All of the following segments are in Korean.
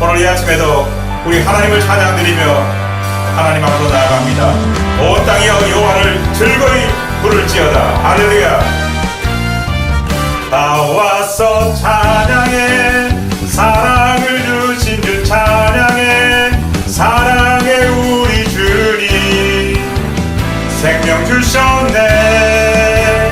오늘 이 아침에도 우리 하나님을 찬양드리며 하나님 앞으로 나아갑니다. 온 땅이여 여호와를 즐거이 부를지어다. 할렐루야. 나와서 찬양해, 사랑을 주신 주 찬양해, 사랑해 우리 주님 생명 주셨네.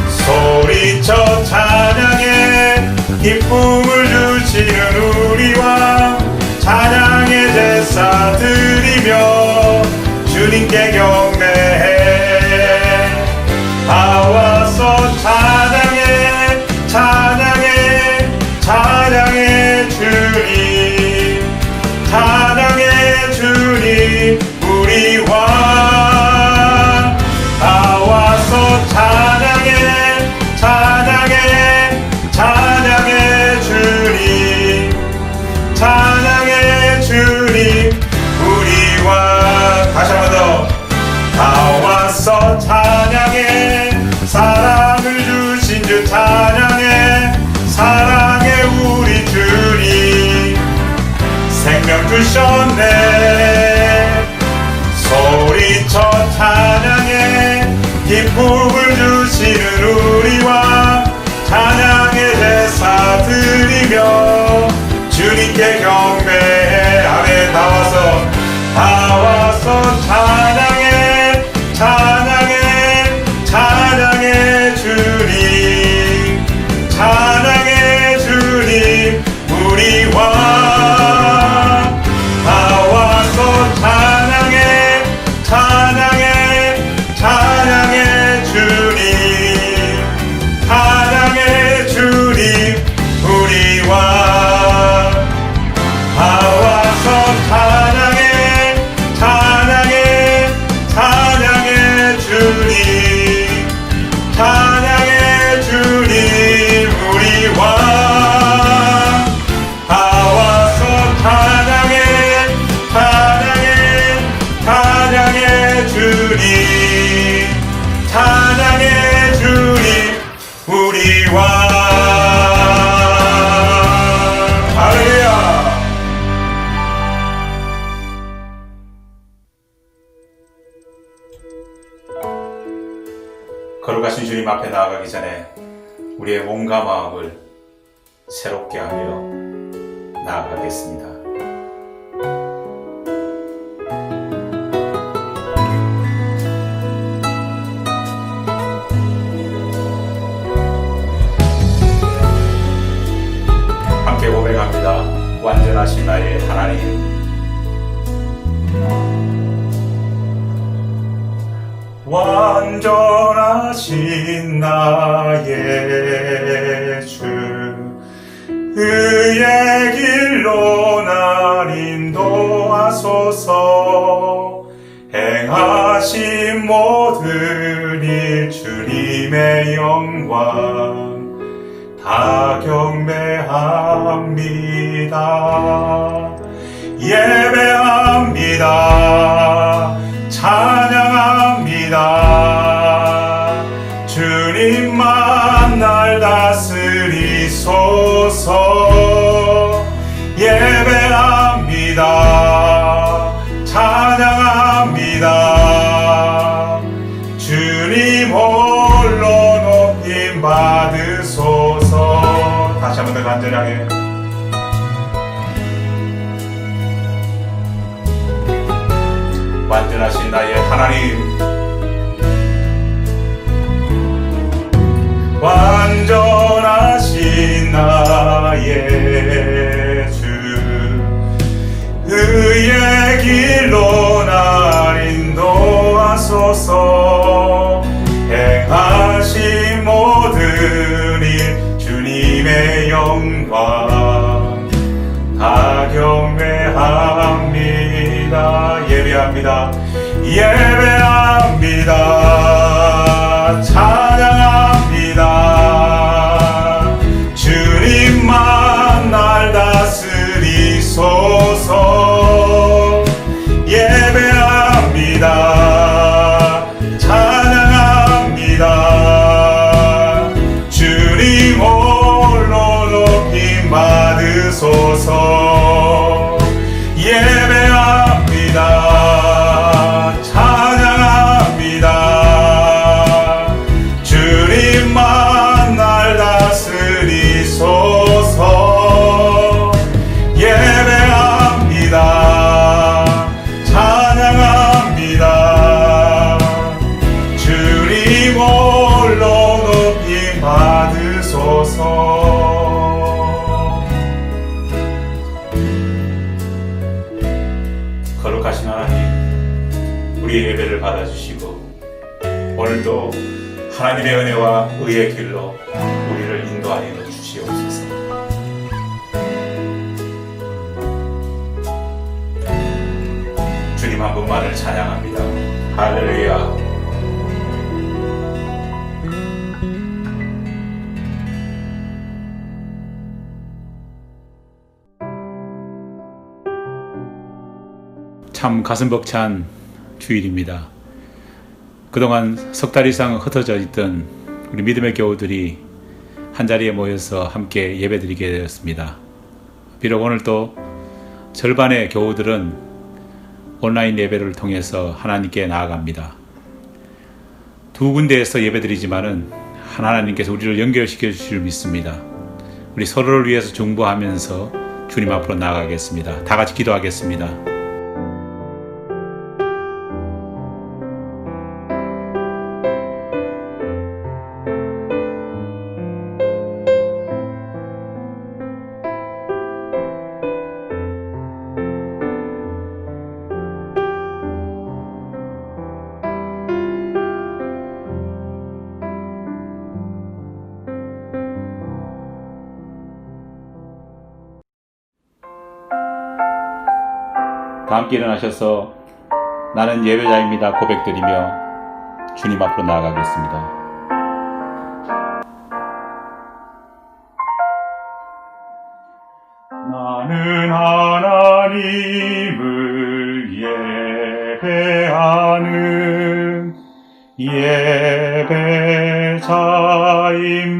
소리쳐 찬양해, 기쁨을 주시는 우리 왕 찬양의 제사 드리며 주님께 경배해. 나와서 찬양해, 찬양해, 찬양해 주님, 찬양해 주님 우리 왕. 나와서 찬양해, 찬양해, 찬양해 주님, 찬양해 주님 우리 왕. 다시 한 번 더. 나와서 찬양해, 사랑을 주신 주 찬양해, 사랑해 우리 주님 생명 주셨네. 소리쳐 찬양해, 기쁨을 주시는 우리 왕 찬양의 제사 드리며 주님께 경배해. 아멘. 나와서 찬양해, 찬양해, 찬양해 주님, 찬양해 주님 우리 왕. 나와서 찬양해, 찬양해, 찬양해 주님, 찬양해 주님 우리 왕. 나와서 찬양해, 찬양해, 찬양해 주님, 찬양해 주님 우리 왕. 나와서 찬양해, 찬양해, 찬양해 주님, 찬양해 주님 우리 왕. 할렐루야. 거룩하신 주님 앞에 나아가기 전에 우리의 몸과 마음을 새롭게 하며 나아가겠습니다. 함께 고백합니다. 완전하신 나의 하나님, 완전하신 나의 주, 의의 길로 날 인도하소서. 행하신 모든 일 주님의 영광 다 경배합니다. 예배합니다. 찬양합니다. 주님만 날 다스리소서. 예배합니다. 찬양합니다. 주님 홀로 높임 받으소서. 다시 한 번 더 간절하게. 완전하신 나의 하나님, 완전하신 나의 주, 의의 길로 날 인도하소서. 행하신 모든 일 주님의 영광 다 경배합니다. 예배합니다. 예배합니다. 찬양합니다. 주님만 날 다스리소서. 예배합니다. 찬양합니다. 주님 홀로 높임 받으소서. 받아주시고 오늘도 하나님의 은혜와 의의 길로 우리를 인도하여 주시옵소서. 주님 한 분만을 찬양합니다. 할렐루야. 참 가슴 벅찬 주일입니다. 그동안 석 달 이상 흩어져 있던 우리 믿음의 교우들이 한자리에 모여서 함께 예배드리게 되었습니다. 비록 오늘 또 절반의 교우들은 온라인 예배를 통해서 하나님께 나아갑니다. 두 군데에서 예배드리지만은 하나님께서 우리를 연결시켜 주실 줄 믿습니다. 우리 서로를 위해서 중보하면서 주님 앞으로 나아가겠습니다. 다 같이 기도하겠습니다. 다 함께 일어나셔서 나는 예배자입니다 고백드리며 주님 앞으로 나아가겠습니다. 나는 하나님을 예배하는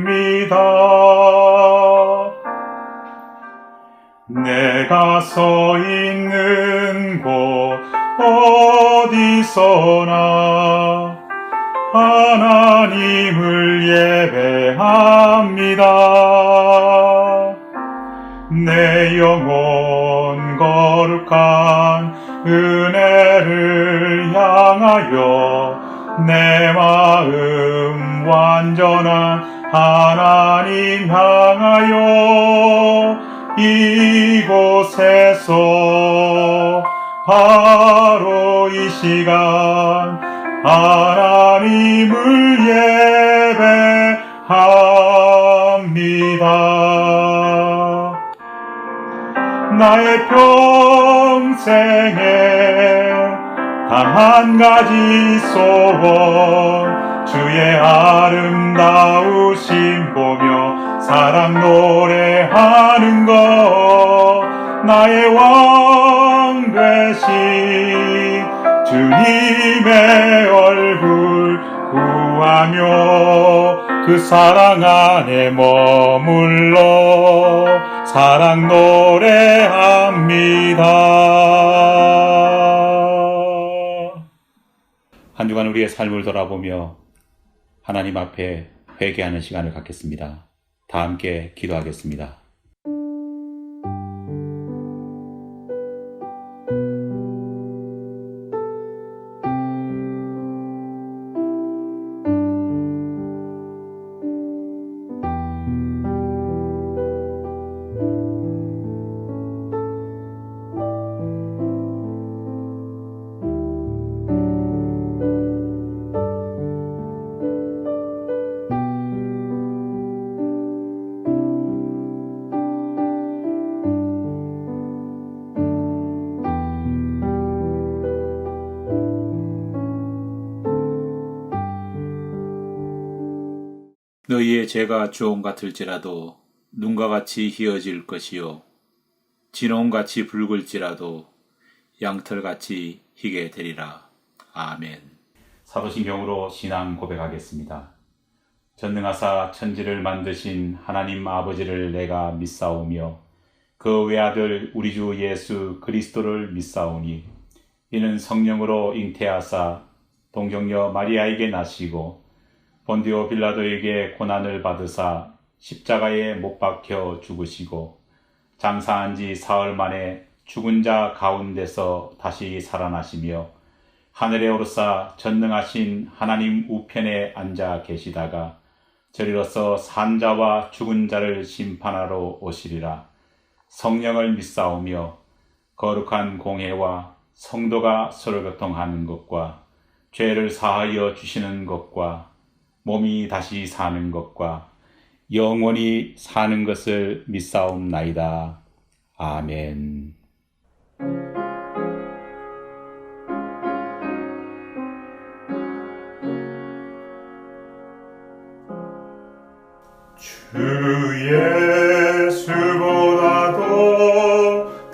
예배자입니다. 내가 서 있는 곳 어디서나 하나님을 예배합니다. 내 영혼 거룩한 은혜를 향하여 내 마음 완전한 하나님 향하여 이곳에서 바로 이 시간 하나님을 예배합니다. 나의 평생에 단 한 가지 소원 주의 아름다우심 보며 사랑 노래하는 것 나의 왕 되신 주님의 얼굴 구하며 그 사랑 안에 머물러 사랑 노래합니다. 한 주간 우리의 삶을 돌아보며 하나님 앞에 회개하는 시간을 갖겠습니다. 다 함께 기도하겠습니다. 너희의 죄가 주홍 같을지라도 눈과 같이 희어질 것이요 진홍같이 붉을지라도 양털같이 희게 되리라. 아멘. 사도신경으로 신앙 고백하겠습니다. 전능하사 천지를 만드신 하나님 아버지를 내가 믿사오며 그 외아들 우리 주 예수 그리스도를 믿사오니 이는 성령으로 잉태하사 동정녀 마리아에게 나시고 본디오 빌라도에게 고난을 받으사 십자가에 못 박혀 죽으시고 장사한 지 사흘 만에 죽은 자 가운데서 다시 살아나시며 하늘에 오르사 전능하신 하나님 우편에 앉아 계시다가 저리로서 산 자와 죽은 자를 심판하러 오시리라. 성령을 믿사오며 거룩한 공회와 성도가 서로 교통하는 것과 죄를 사하여 주시는 것과 몸이 다시 사는 것과 영원히 사는 것을 믿사옵나이다. 아멘. 주 예수보다도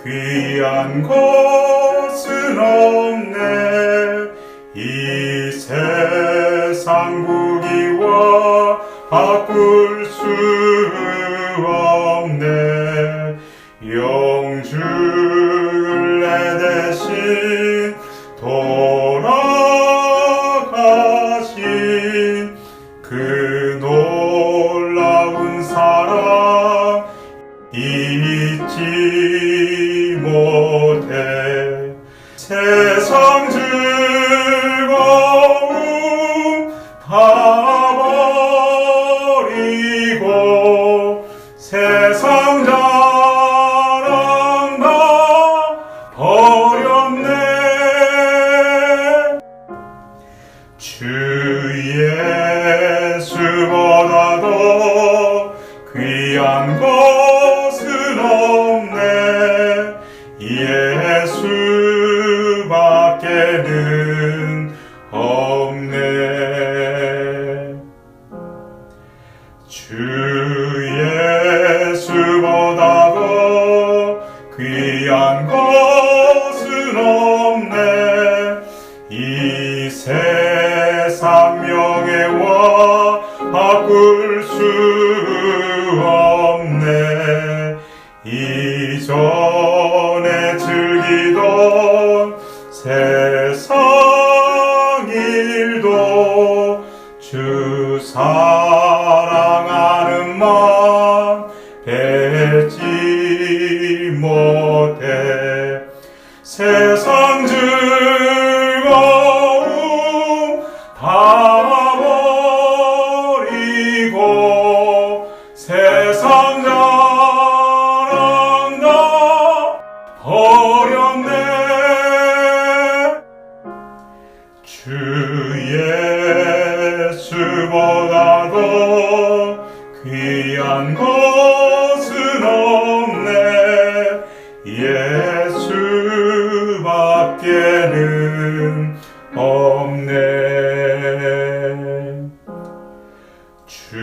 귀한 것은 없네. 이 세상 부귀와 바꿀 수 없네. 영주를 내 대신 돌아가신 그 놀라운 사랑 잊지 못해. 세상 즐거움 다 버리고 세상 자랑 다 버렸네. 주 예수보다도 귀한 것은 없네. 예수밖에는 없네. 주 예수보다도 귀한 것은 없네. 이 세상 명예와 바꿀 수 없네. 이전에 즐기던 세상 일도 주 사랑하는 마음 뱉지 못해. 세상 즐거움 다 버리고 세상 자랑 다 버렸네. 주 예수보다도 귀한 것은 없네. 예수밖에는 없네. 주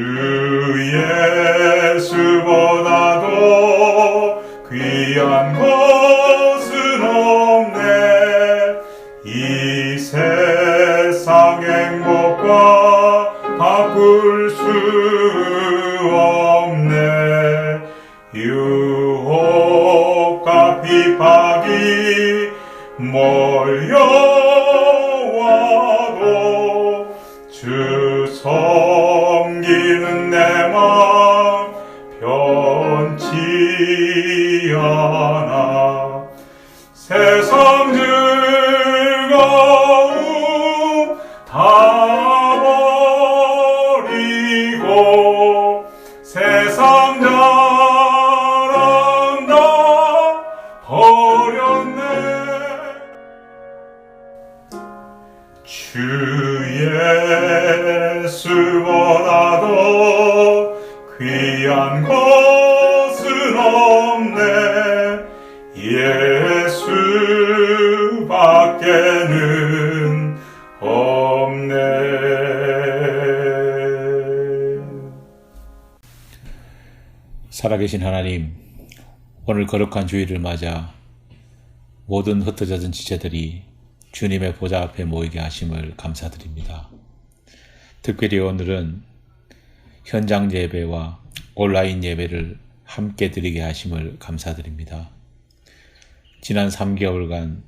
예수보다도 귀한 것은 없네. 이 세상 행복과 바꿀 수 없네. 유혹과 핍박이 몰려와도 주 섬기는 내 마음 변치 않아. 세상 즐거움 다 버리고 세상 자랑 다 버렸네. 주 예수보다도 귀한 것은 없네. 예수밖에는 없네. 살아계신 하나님, 오늘 거룩한 주일을 맞아 모든 흩어져진 지체들이 주님의 보좌 앞에 모이게 하심을 감사드립니다. 특별히 오늘은 현장 예배와 온라인 예배를 함께 드리게 하심을 감사드립니다. 지난 3개월간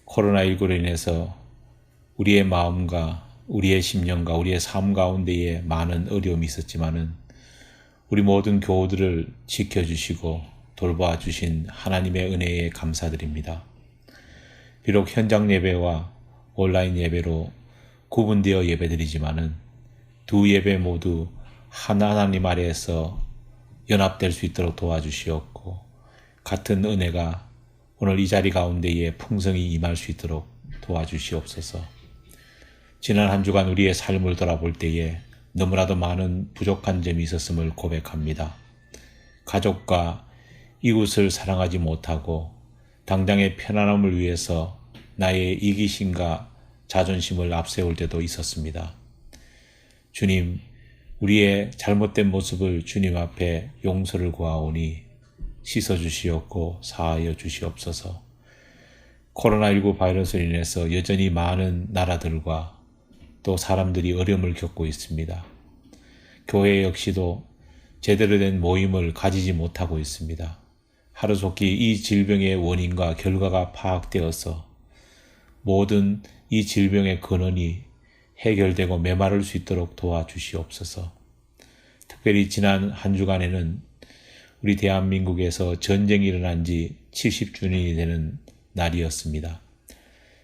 코로나19로 인해서 우리의 마음과 우리의 심령과 우리의 삶 가운데에 많은 어려움이 있었지만은 우리 모든 교우들을 지켜주시고 돌봐 주신 하나님의 은혜에 감사드립니다. 비록 현장 예배와 온라인 예배로 구분되어 예배드리지만은 두 예배 모두 하나님 아래에서 연합될 수 있도록 도와주시옵고 같은 은혜가 오늘 이 자리 가운데에 풍성히 임할 수 있도록 도와주시옵소서. 지난 한 주간 우리의 삶을 돌아볼 때에 너무나도 많은 부족한 점이 있었음을 고백합니다. 가족과 이웃을 사랑하지 못하고 당장의 편안함을 위해서 나의 이기심과 자존심을 앞세울 때도 있었습니다. 주님, 우리의 잘못된 모습을 주님 앞에 용서를 구하오니 씻어주시옵고 사하여 주시옵소서. 코로나19 바이러스로 인해서 여전히 많은 나라들과 또 사람들이 어려움을 겪고 있습니다. 교회 역시도 제대로 된 모임을 가지지 못하고 있습니다. 하루속히 이 질병의 원인과 결과가 파악되어서 모든 이 질병의 근원이 해결되고 메마를 수 있도록 도와주시옵소서. 특별히 지난 한 주간에는 우리 대한민국에서 전쟁이 일어난 지 70주년이 되는 날이었습니다.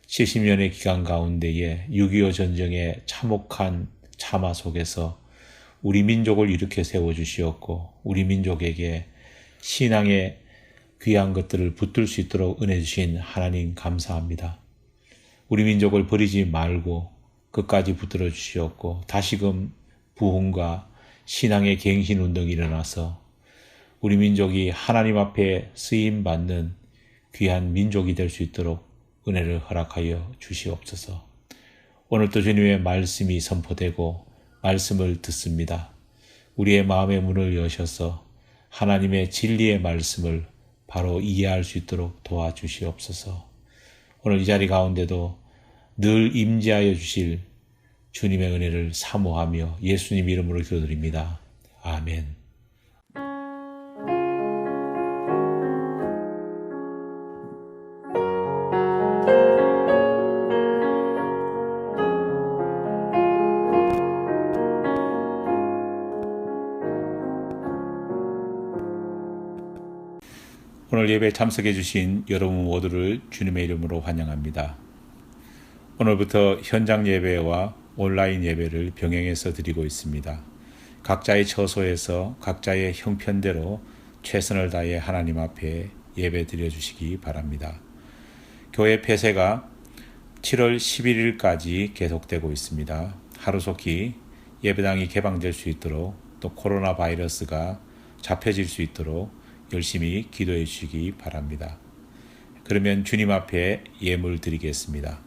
70년의 기간 가운데에 6.25 전쟁의 참혹한 참화 속에서 우리 민족을 일으켜 세워주시었고 우리 민족에게 신앙의 귀한 것들을 붙들 수 있도록 은혜 주신 하나님 감사합니다. 우리 민족을 버리지 말고 끝까지 붙들어 주시었고 다시금 부흥과 신앙의 갱신운동이 일어나서 우리 민족이 하나님 앞에 쓰임받는 귀한 민족이 될 수 있도록 은혜를 허락하여 주시옵소서. 오늘도 주님의 말씀이 선포되고 말씀을 듣습니다. 우리의 마음의 문을 여셔서 하나님의 진리의 말씀을 바로 이해할 수 있도록 도와주시옵소서. 오늘 이 자리 가운데도 늘 임재하여 주실 주님의 은혜를 사모하며 예수님 이름으로 기도드립니다. 아멘. 오늘 예배에 참석해 주신 여러분 모두를 주님의 이름으로 환영합니다. 오늘부터 현장 예배와 온라인 예배를 병행해서 드리고 있습니다. 각자의 처소에서 각자의 형편대로 최선을 다해 하나님 앞에 예배 드려주시기 바랍니다. 교회 폐쇄가 7월 11일까지 계속되고 있습니다. 하루속히 예배당이 개방될 수 있도록 또 코로나 바이러스가 잡혀질 수 있도록 열심히 기도해 주시기 바랍니다. 그러면 주님 앞에 예물 드리겠습니다.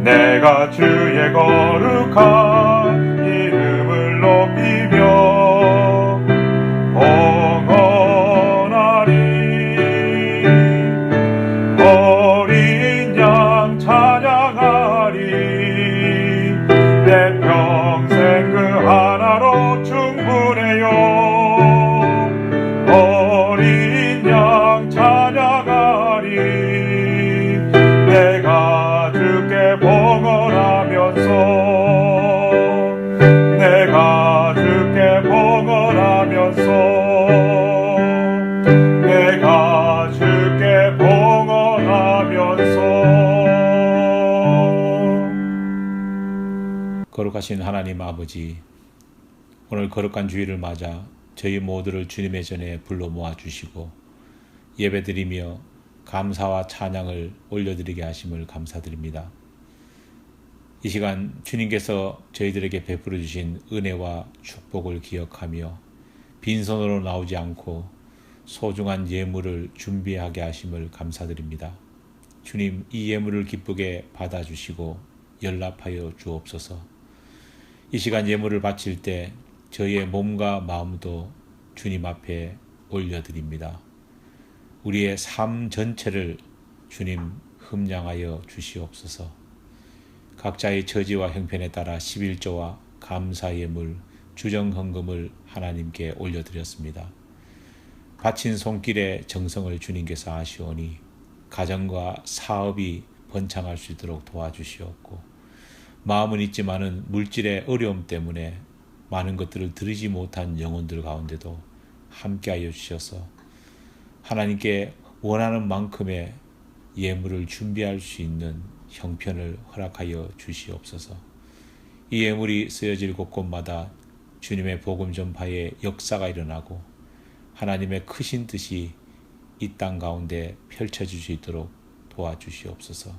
내가 주의 거룩한 이름을 높이며 봉헌하리. 어린 양 찬양하리. 내 평생 그 하나로 충분해요. 어린 양 찬양하리. 내가 주께 봉헌하면서 거룩하신 하나님 아버지, 오늘 거룩한 주일을 맞아 저희 모두를 주님의 전에 불러 모아주시고 예배드리며 감사와 찬양을 올려드리게 하심을 감사드립니다. 이 시간 주님께서 저희들에게 베풀어 주신 은혜와 축복을 기억하며 빈손으로 나오지 않고 소중한 예물을 준비하게 하심을 감사드립니다. 주님, 이 예물을 기쁘게 받아주시고 연락하여 주옵소서. 이 시간 예물을 바칠 때 저희의 몸과 마음도 주님 앞에 올려드립니다. 우리의 삶 전체를 주님 흠량하여 주시옵소서. 각자의 처지와 형편에 따라 11조와 감사 예물, 주정 헌금을 하나님께 올려드렸습니다. 바친 손길의 정성을 주님께서 아시오니 가정과 사업이 번창할 수 있도록 도와주시옵고, 마음은 있지만은 물질의 어려움 때문에 많은 것들을 드리지 못한 영혼들 가운데도 함께하여 주셔서 하나님께 원하는 만큼의 예물을 준비할 수 있는 형편을 허락하여 주시옵소서. 이 예물이 쓰여질 곳곳마다 주님의 복음 전파의 역사가 일어나고 하나님의 크신 뜻이 이 땅 가운데 펼쳐질 수 있도록 도와주시옵소서.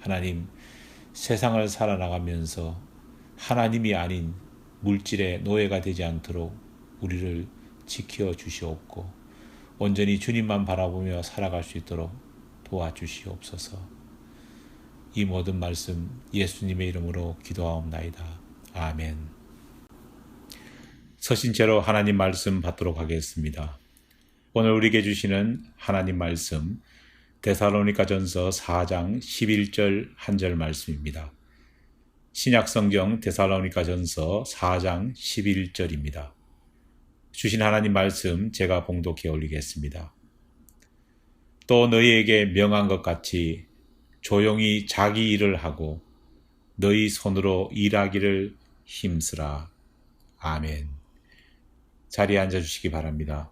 하나님, 세상을 살아나가면서 하나님이 아닌 물질의 노예가 되지 않도록 우리를 지켜 주시옵고 온전히 주님만 바라보며 살아갈 수 있도록 도와주시옵소서. 이 모든 말씀 예수님의 이름으로 기도하옵나이다. 아멘. 서신체로 하나님 말씀 받도록 하겠습니다. 오늘 우리에게 주시는 하나님 말씀 데살로니가전서 4장 11절 한 절 말씀입니다. 신약성경 데살로니가전서 4장 11절입니다. 주신 하나님 말씀 제가 봉독해 올리겠습니다. 또 너희에게 명한 것 같이 조용히 자기 일을 하고 너희 손으로 일하기를 힘쓰라. 아멘. 자리에 앉아주시기 바랍니다.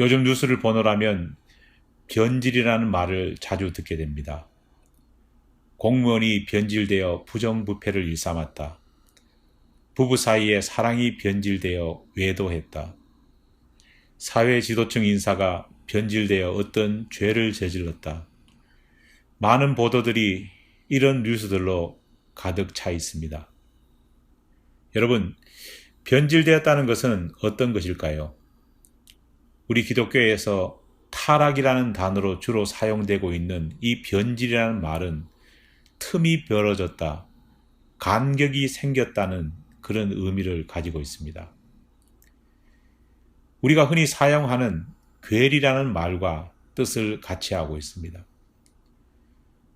요즘 뉴스를 보노라면 변질이라는 말을 자주 듣게 됩니다. 공무원이 변질되어 부정부패를 일삼았다. 부부 사이에 사랑이 변질되어 외도했다. 사회 지도층 인사가 변질되어 어떤 죄를 저질렀다. 많은 보도들이 이런 뉴스들로 가득 차 있습니다. 여러분, 변질되었다는 것은 어떤 것일까요? 우리 기독교에서 타락이라는 단어로 주로 사용되고 있는 이 변질이라는 말은 틈이 벌어졌다, 간격이 생겼다는 그런 의미를 가지고 있습니다. 우리가 흔히 사용하는 괴리라는 말과 뜻을 같이 하고 있습니다.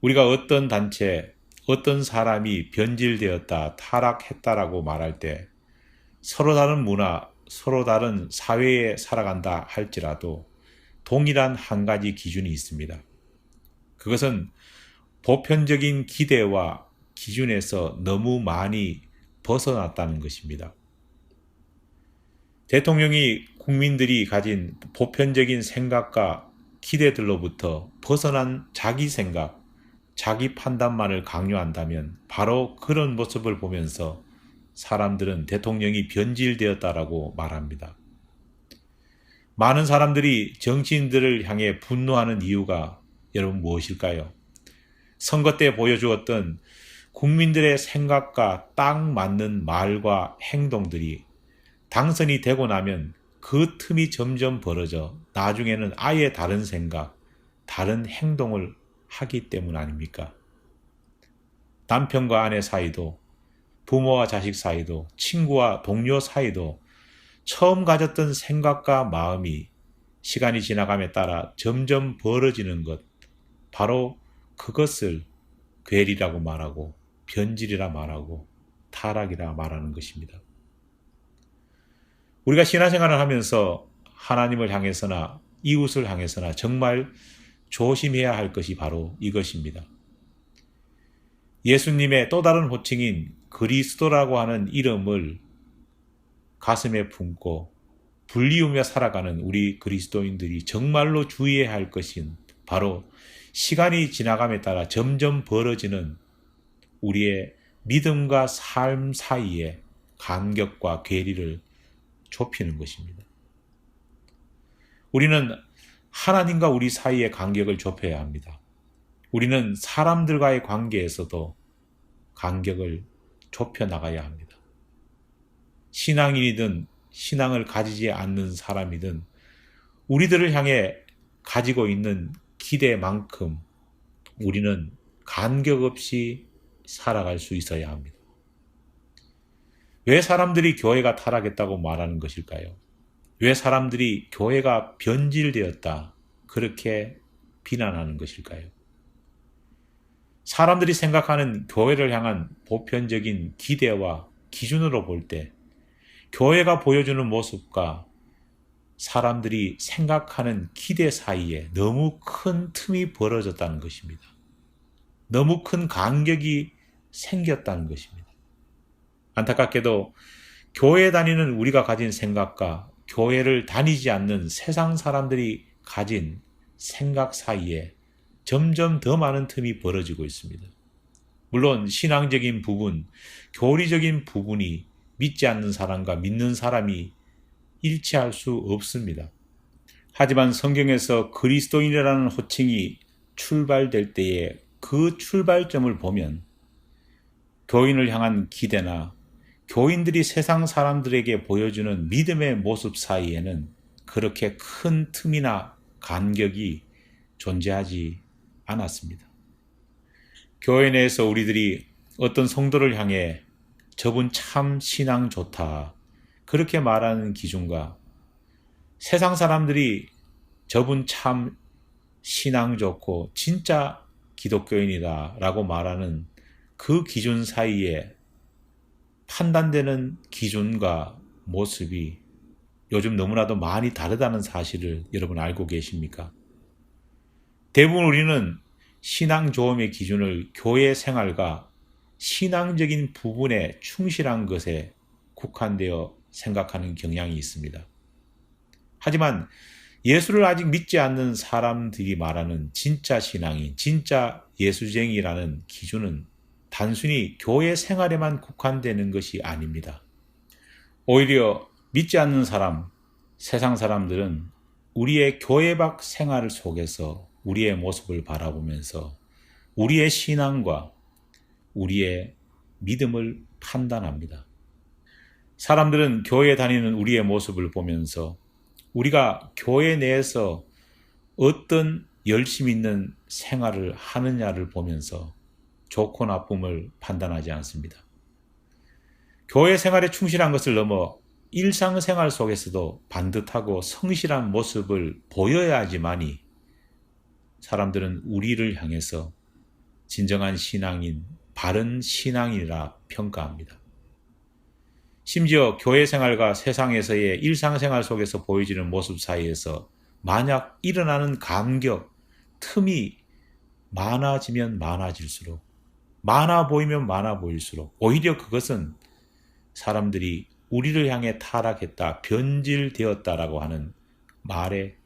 우리가 어떤 단체, 어떤 사람이 변질되었다, 타락했다라고 말할 때 서로 다른 문화, 서로 다른 사회에 살아간다 할지라도 동일한 한 가지 기준이 있습니다. 그것은 보편적인 기대와 기준에서 너무 많이 벗어났다는 것입니다. 대통령이 국민들이 가진 보편적인 생각과 기대들로부터 벗어난 자기 생각, 자기 판단만을 강요한다면 바로 그런 모습을 보면서 사람들은 대통령이 변질되었다라고 말합니다. 많은 사람들이 정치인들을 향해 분노하는 이유가 여러분 무엇일까요? 선거 때 보여주었던 국민들의 생각과 딱 맞는 말과 행동들이 당선이 되고 나면 그 틈이 점점 벌어져 나중에는 아예 다른 생각, 다른 행동을 하기 때문 아닙니까? 남편과 아내 사이도, 부모와 자식 사이도, 친구와 동료 사이도 처음 가졌던 생각과 마음이 시간이 지나감에 따라 점점 벌어지는 것, 바로 그것을 괴리라고 말하고 변질이라 말하고 타락이라 말하는 것입니다. 우리가 신앙생활을 하면서 하나님을 향해서나 이웃을 향해서나 정말 조심해야 할 것이 바로 이것입니다. 예수님의 또 다른 호칭인 그리스도라고 하는 이름을 가슴에 품고 불리우며 살아가는 우리 그리스도인들이 정말로 주의해야 할 것은 바로 시간이 지나감에 따라 점점 벌어지는 우리의 믿음과 삶 사이의 간격과 괴리를 좁히는 것입니다. 우리는 하나님과 우리 사이의 간격을 좁혀야 합니다. 우리는 사람들과의 관계에서도 간격을 좁혀 나가야 합니다. 신앙인이든 신앙을 가지지 않는 사람이든 우리들을 향해 가지고 있는 기대만큼 우리는 간격 없이 살아갈 수 있어야 합니다. 왜 사람들이 교회가 타락했다고 말하는 것일까요? 왜 사람들이 교회가 변질되었다 그렇게 비난하는 것일까요? 사람들이 생각하는 교회를 향한 보편적인 기대와 기준으로 볼 때 교회가 보여주는 모습과 사람들이 생각하는 기대 사이에 너무 큰 틈이 벌어졌다는 것입니다. 너무 큰 간격이 생겼다는 것입니다. 안타깝게도 교회 다니는 우리가 가진 생각과 교회를 다니지 않는 세상 사람들이 가진 생각 사이에 점점 더 많은 틈이 벌어지고 있습니다. 물론 신앙적인 부분, 교리적인 부분이 믿지 않는 사람과 믿는 사람이 일치할 수 없습니다. 하지만 성경에서 그리스도인이라는 호칭이 출발될 때에 그 출발점을 보면 교인을 향한 기대나 교인들이 세상 사람들에게 보여주는 믿음의 모습 사이에는 그렇게 큰 틈이나 간격이 존재하지 않았습니다. 교회 내에서 우리들이 어떤 성도를 향해 저분 참 신앙 좋다 그렇게 말하는 기준과 세상 사람들이 저분 참 신앙 좋고 진짜 기독교인이다 라고 말하는 그 기준 사이에 판단되는 기준과 모습이 요즘 너무나도 많이 다르다는 사실을 여러분 알고 계십니까? 대부분 우리는 신앙 좋음의 기준을 교회 생활과 신앙적인 부분에 충실한 것에 국한되어 생각하는 경향이 있습니다. 하지만 예수를 아직 믿지 않는 사람들이 말하는 진짜 신앙인, 진짜 예수쟁이라는 기준은 단순히 교회 생활에만 국한되는 것이 아닙니다. 오히려 믿지 않는 사람, 세상 사람들은 우리의 교회 밖 생활 속에서 우리의 모습을 바라보면서 우리의 신앙과 우리의 믿음을 판단합니다. 사람들은 교회에 다니는 우리의 모습을 보면서 우리가 교회 내에서 어떤 열심 있는 생활을 하느냐를 보면서 좋고 나쁨을 판단하지 않습니다. 교회 생활에 충실한 것을 넘어 일상생활 속에서도 반듯하고 성실한 모습을 보여야지만이 사람들은 우리를 향해서 진정한 신앙인, 바른 신앙이라 평가합니다. 심지어 교회 생활과 세상에서의 일상생활 속에서 보여지는 모습 사이에서 만약 일어나는 간격, 틈이 많아지면 많아질수록, 많아 보이면 많아 보일수록 오히려 그것은 사람들이 우리를 향해 타락했다, 변질되었다라고 하는 말의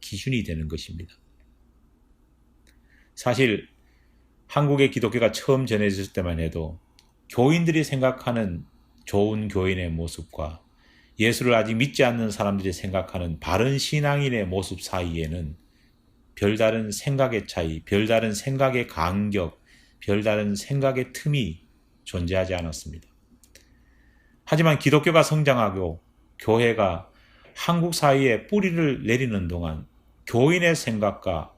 기준이 되는 것입니다. 사실 한국의 기독교가 처음 전해졌을 때만 해도 교인들이 생각하는 좋은 교인의 모습과 예수를 아직 믿지 않는 사람들이 생각하는 바른 신앙인의 모습 사이에는 별다른 생각의 차이, 별다른 생각의 간격, 별다른 생각의 틈이 존재하지 않았습니다. 하지만 기독교가 성장하고 교회가 한국 사회에 뿌리를 내리는 동안 교인의 생각과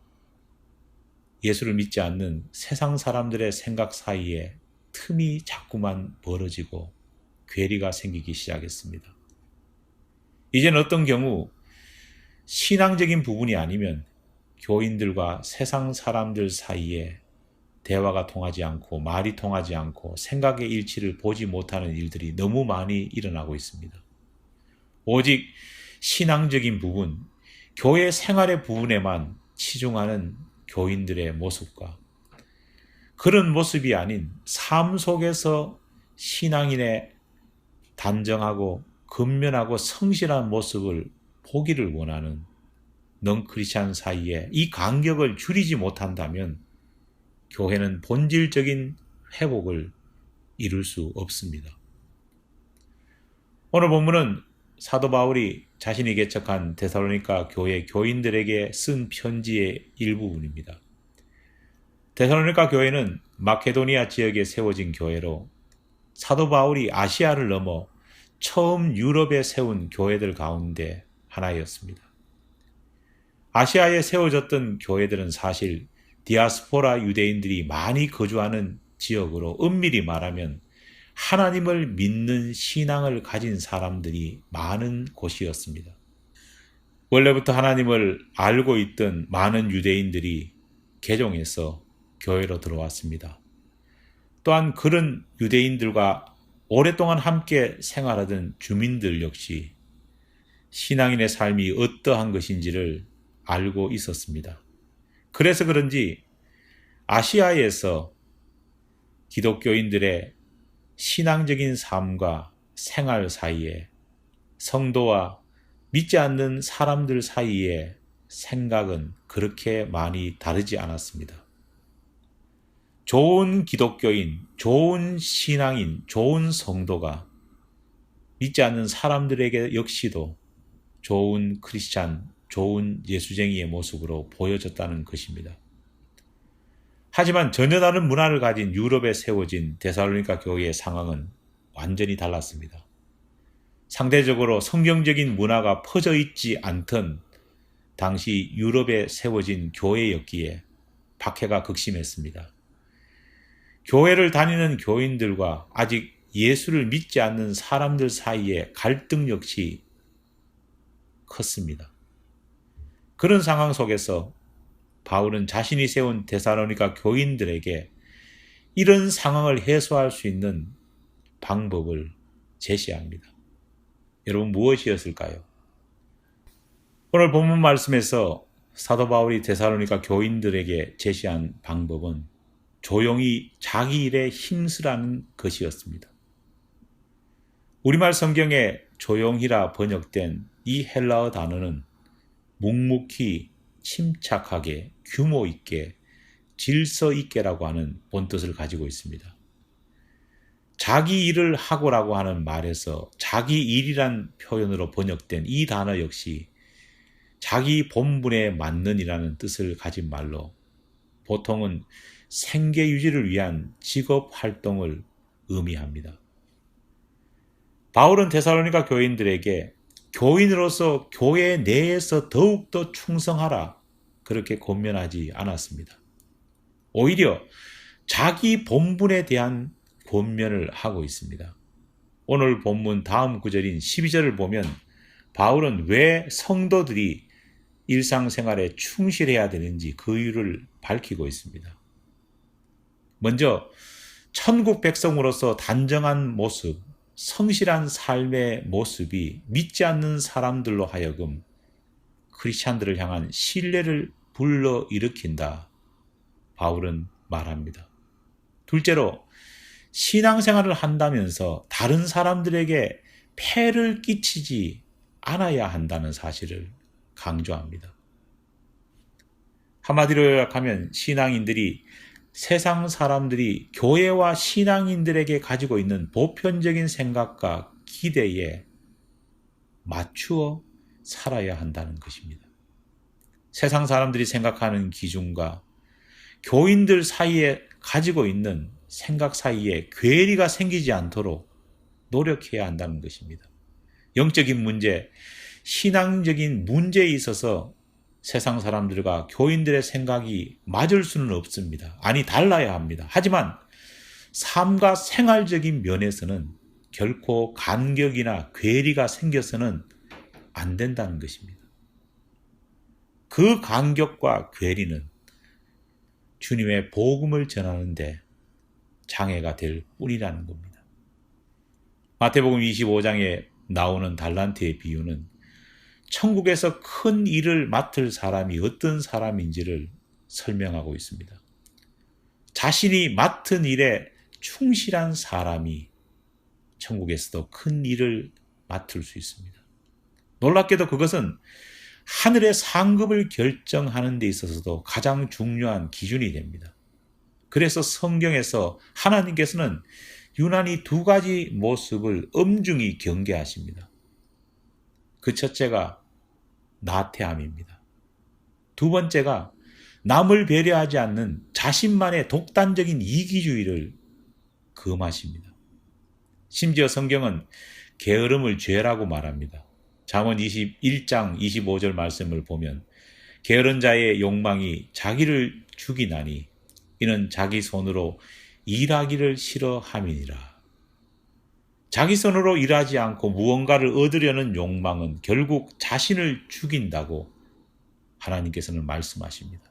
예수를 믿지 않는 세상 사람들의 생각 사이에 틈이 자꾸만 벌어지고 괴리가 생기기 시작했습니다. 이제는 어떤 경우 신앙적인 부분이 아니면 교인들과 세상 사람들 사이에 대화가 통하지 않고 말이 통하지 않고 생각의 일치를 보지 못하는 일들이 너무 많이 일어나고 있습니다. 오직 신앙적인 부분, 교회 생활의 부분에만 치중하는 교인들의 모습과 그런 모습이 아닌 삶 속에서 신앙인의 단정하고 근면하고 성실한 모습을 보기를 원하는 넌크리스찬 사이에 이 간격을 줄이지 못한다면 교회는 본질적인 회복을 이룰 수 없습니다. 오늘 본문은 사도 바울이 자신이 개척한 데살로니가 교회 교인들에게 쓴 편지의 일부분입니다. 데살로니가 교회는 마케도니아 지역에 세워진 교회로 사도 바울이 아시아를 넘어 처음 유럽에 세운 교회들 가운데 하나였습니다. 아시아에 세워졌던 교회들은 사실 디아스포라 유대인들이 많이 거주하는 지역으로 엄밀히 말하면 하나님을 믿는 신앙을 가진 사람들이 많은 곳이었습니다. 원래부터 하나님을 알고 있던 많은 유대인들이 개종해서 교회로 들어왔습니다. 또한 그런 유대인들과 오랫동안 함께 생활하던 주민들 역시 신앙인의 삶이 어떠한 것인지를 알고 있었습니다. 그래서 그런지 아시아에서 기독교인들의 신앙적인 삶과 생활 사이에 성도와 믿지 않는 사람들 사이의 생각은 그렇게 많이 다르지 않았습니다. 좋은 기독교인, 좋은 신앙인, 좋은 성도가 믿지 않는 사람들에게 역시도 좋은 크리스찬, 좋은 예수쟁이의 모습으로 보여졌다는 것입니다. 하지만 전혀 다른 문화를 가진 유럽에 세워진 데살로니가 교회의 상황은 완전히 달랐습니다. 상대적으로 성경적인 문화가 퍼져 있지 않던 당시 유럽에 세워진 교회였기에 박해가 극심했습니다. 교회를 다니는 교인들과 아직 예수를 믿지 않는 사람들 사이의 갈등 역시 컸습니다. 그런 상황 속에서 바울은 자신이 세운 데살로니가 교인들에게 이런 상황을 해소할 수 있는 방법을 제시합니다. 여러분, 무엇이었을까요? 오늘 본문 말씀에서 사도 바울이 데살로니가 교인들에게 제시한 방법은 조용히 자기 일에 힘쓰라는 것이었습니다. 우리말 성경에 조용히라 번역된 이 헬라어 단어는 묵묵히, 침착하게, 규모 있게, 질서 있게라고 하는 본뜻을 가지고 있습니다. 자기 일을 하고라고 하는 말에서 자기 일이란 표현으로 번역된 이 단어 역시 자기 본분에 맞는 이라는 뜻을 가진 말로 보통은 생계 유지를 위한 직업 활동을 의미합니다. 바울은 데살로니가 교인들에게 교인으로서 교회 내에서 더욱더 충성하라 그렇게 권면하지 않았습니다. 오히려 자기 본분에 대한 권면을 하고 있습니다. 오늘 본문 다음 구절인 12절을 보면 바울은 왜 성도들이 일상생활에 충실해야 되는지 그 이유를 밝히고 있습니다. 먼저 천국 백성으로서 단정한 모습, 성실한 삶의 모습이 믿지 않는 사람들로 하여금 크리스찬들을 향한 신뢰를 불러일으킨다. 바울은 말합니다. 둘째로 신앙생활을 한다면서 다른 사람들에게 폐를 끼치지 않아야 한다는 사실을 강조합니다. 한마디로 요약하면 신앙인들이 세상 사람들이 교회와 신앙인들에게 가지고 있는 보편적인 생각과 기대에 맞추어 살아야 한다는 것입니다. 세상 사람들이 생각하는 기준과 교인들 사이에 가지고 있는 생각 사이에 괴리가 생기지 않도록 노력해야 한다는 것입니다. 영적인 문제, 신앙적인 문제에 있어서 세상 사람들과 교인들의 생각이 맞을 수는 없습니다. 아니, 달라야 합니다. 하지만 삶과 생활적인 면에서는 결코 간격이나 괴리가 생겨서는 안 된다는 것입니다. 그 간격과 괴리는 주님의 복음을 전하는데 장애가 될 뿐이라는 겁니다. 마태복음 25장에 나오는 달란트의 비유는 천국에서 큰 일을 맡을 사람이 어떤 사람인지를 설명하고 있습니다. 자신이 맡은 일에 충실한 사람이 천국에서도 큰 일을 맡을 수 있습니다. 놀랍게도 그것은 하늘의 상급을 결정하는 데 있어서도 가장 중요한 기준이 됩니다. 그래서 성경에서 하나님께서는 유난히 두 가지 모습을 엄중히 경계하십니다. 그 첫째가 나태함입니다. 두 번째가 남을 배려하지 않는 자신만의 독단적인 이기주의를 금하십니다. 심지어 성경은 게으름을 죄라고 말합니다. 잠언 21장 25절 말씀을 보면 게으른 자의 욕망이 자기를 죽이나니 이는 자기 손으로 일하기를 싫어함이니라. 자기 손으로 일하지 않고 무언가를 얻으려는 욕망은 결국 자신을 죽인다고 하나님께서는 말씀하십니다.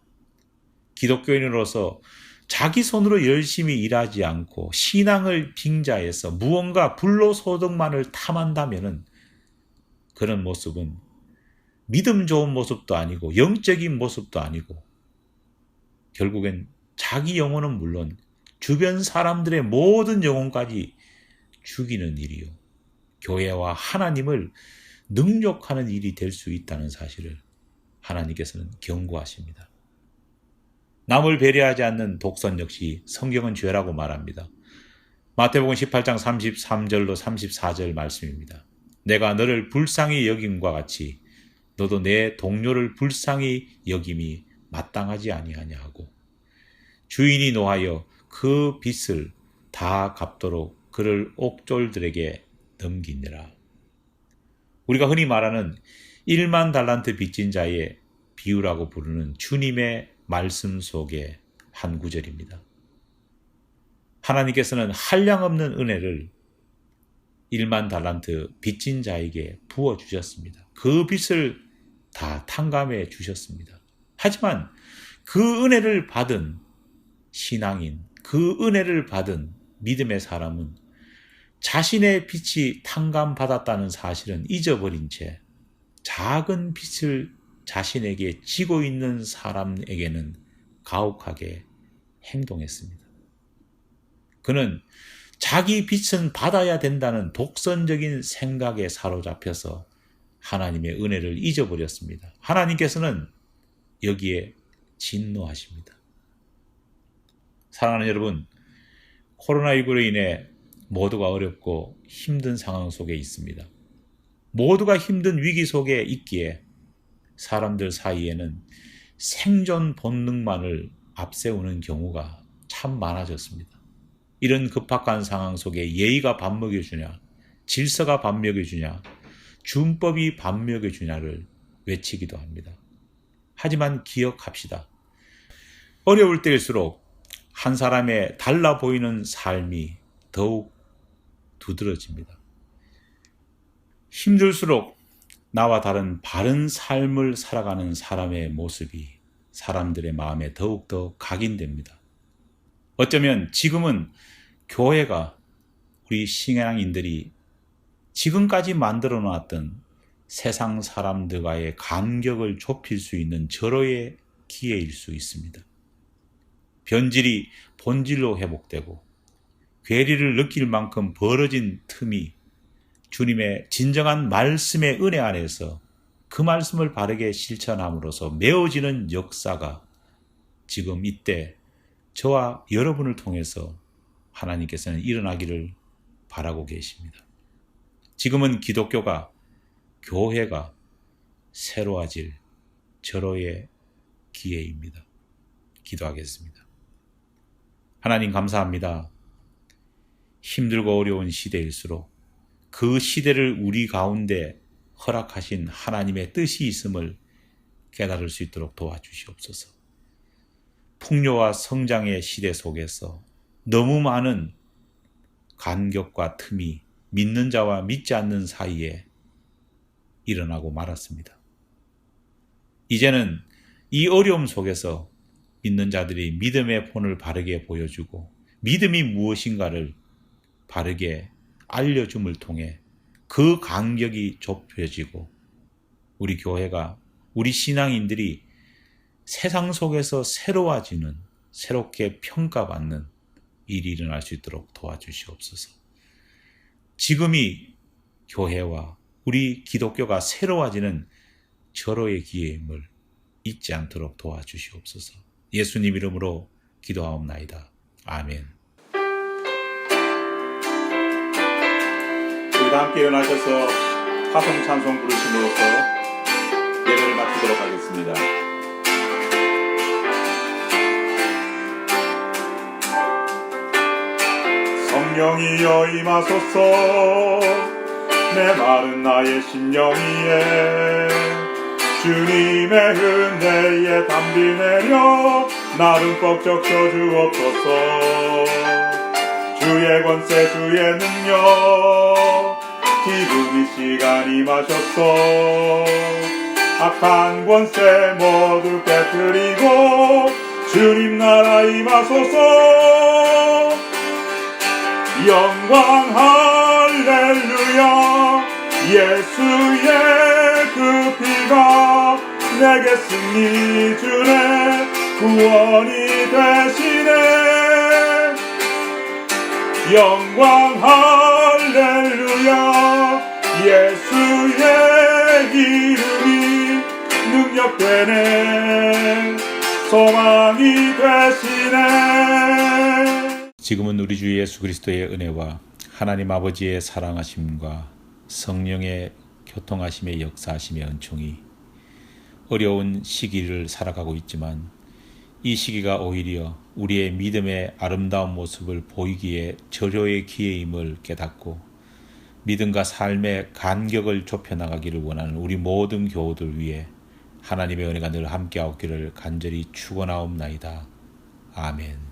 기독교인으로서 자기 손으로 열심히 일하지 않고 신앙을 빙자해서 무언가 불로소득만을 탐한다면 그런 모습은 믿음 좋은 모습도 아니고 영적인 모습도 아니고 결국엔 자기 영혼은 물론 주변 사람들의 모든 영혼까지 죽이는 일이요. 교회와 하나님을 능욕하는 일이 될 수 있다는 사실을 하나님께서는 경고하십니다. 남을 배려하지 않는 독선 역시 성경은 죄라고 말합니다. 마태복음 18장 33절로 34절 말씀입니다. 내가 너를 불쌍히 여김과 같이 너도 내 동료를 불쌍히 여김이 마땅하지 아니하냐 하고 주인이 노하여 그 빚을 다 갚도록 그를 옥졸들에게 넘기니라. 우리가 흔히 말하는 1만 달란트 빚진 자의 비유라고 부르는 주님의 말씀 속의 한 구절입니다. 하나님께서는 한량없는 은혜를 1만 달란트 빚진 자에게 부어주셨습니다. 그 빚을 다 탕감해 주셨습니다. 하지만 그 은혜를 받은 신앙인, 그 은혜를 받은 믿음의 사람은 자신의 빚이 탕감받았다는 사실은 잊어버린 채 작은 빚을 자신에게 지고 있는 사람에게는 가혹하게 행동했습니다. 그는 자기 빚은 받아야 된다는 독선적인 생각에 사로잡혀서 하나님의 은혜를 잊어버렸습니다. 하나님께서는 여기에 진노하십니다. 사랑하는 여러분, 코로나19로 인해 모두가 어렵고 힘든 상황 속에 있습니다. 모두가 힘든 위기 속에 있기에 사람들 사이에는 생존 본능만을 앞세우는 경우가 참 많아졌습니다. 이런 급박한 상황 속에 예의가 밥 먹여주냐, 질서가 밥 먹여주냐, 준법이 밥 먹여주냐를 외치기도 합니다. 하지만 기억합시다. 어려울 때일수록 한 사람의 달라 보이는 삶이 더욱 두드러집니다. 힘들수록 나와 다른 바른 삶을 살아가는 사람의 모습이 사람들의 마음에 더욱더 각인됩니다. 어쩌면 지금은 교회가 우리 신앙인들이 지금까지 만들어 놨던 세상 사람들과의 간격을 좁힐 수 있는 절호의 기회일 수 있습니다. 변질이 본질로 회복되고 괴리를 느낄 만큼 벌어진 틈이 주님의 진정한 말씀의 은혜 안에서 그 말씀을 바르게 실천함으로써 메워지는 역사가 지금 이때 저와 여러분을 통해서 하나님께서는 일어나기를 바라고 계십니다. 지금은 기독교가, 교회가 새로워질 절호의 기회입니다. 기도하겠습니다. 하나님 감사합니다. 힘들고 어려운 시대일수록 그 시대를 우리 가운데 허락하신 하나님의 뜻이 있음을 깨달을 수 있도록 도와주시옵소서. 풍요와 성장의 시대 속에서 너무 많은 간격과 틈이 믿는 자와 믿지 않는 사이에 일어나고 말았습니다. 이제는 이 어려움 속에서 믿는 자들이 믿음의 본을 바르게 보여주고 믿음이 무엇인가를 바르게 알려줌을 통해 그 간격이 좁혀지고 우리 교회가, 우리 신앙인들이 세상 속에서 새로워지는, 새롭게 평가받는 일이 일어날 수 있도록 도와주시옵소서. 지금이 교회와 우리 기독교가 새로워지는 절호의 기회임을 잊지 않도록 도와주시옵소서. 예수님 이름으로 기도하옵나이다. 아멘. 우리 다 함께 일어나셔서 화성 찬송 부르심으로써 예배를 마치도록 하겠습니다. 성령이여 임하소서 내 마른 나의 심령 위에 주님의 은혜에 담비 내려 나를 꽉 적셔주옵소서. 주의 권세 주의 능력 지금 이 시간 임하셨소. 악한 권세 모두 깨뜨리고 주님 나라 임하소서. 영광 할렐루야. 예수의 그 피가 내게 승리 주네. 구원이 되시네. 영광 할렐루야. 예수의 이름이 능력되네. 소망이 되시네. 지금은 우리 주 예수 그리스도의 은혜와 하나님 아버지의 사랑하심과 성령의 교통하심의 역사하심의 은총이 어려운 시기를 살아가고 있지만 이 시기가 오히려 우리의 믿음의 아름다운 모습을 보이기에 절호의 기회임을 깨닫고 믿음과 삶의 간격을 좁혀나가기를 원하는 우리 모든 교우들 위해 하나님의 은혜가 늘 함께하옵기를 간절히 축원하옵나이다. 아멘.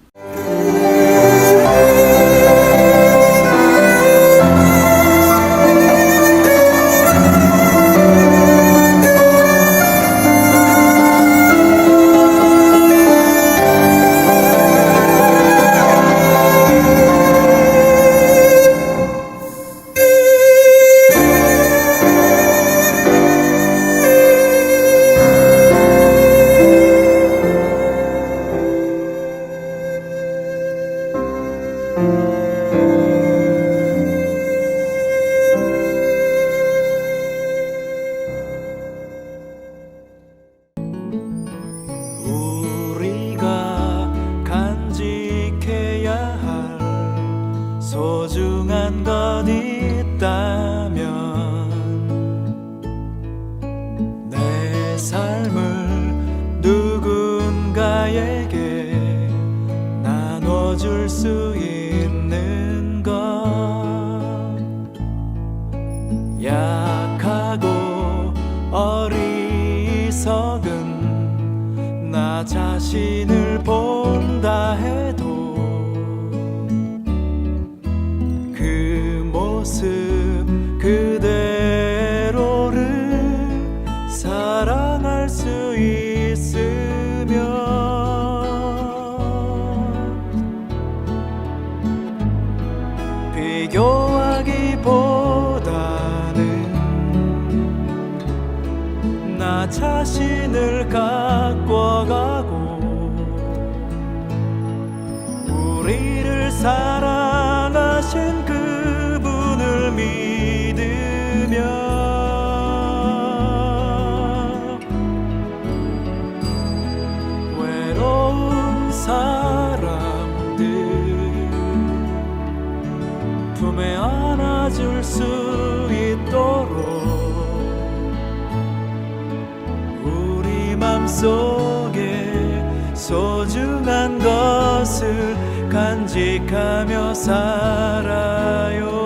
소중한 것 있다면 내 삶을 누군가에게 나눠줄 수 있는 것. 약하고 어리석은 나 자신을 본다 해도 그대로를 사랑할 수 있으면 비교하기보다는 나 자신을 가꿔가고 우리를 사랑하신 그분을 믿으며 외로운 사람들 품에 안아줄 수 있도록 우리 맘속에 소중한 것을 간직하며 살아요.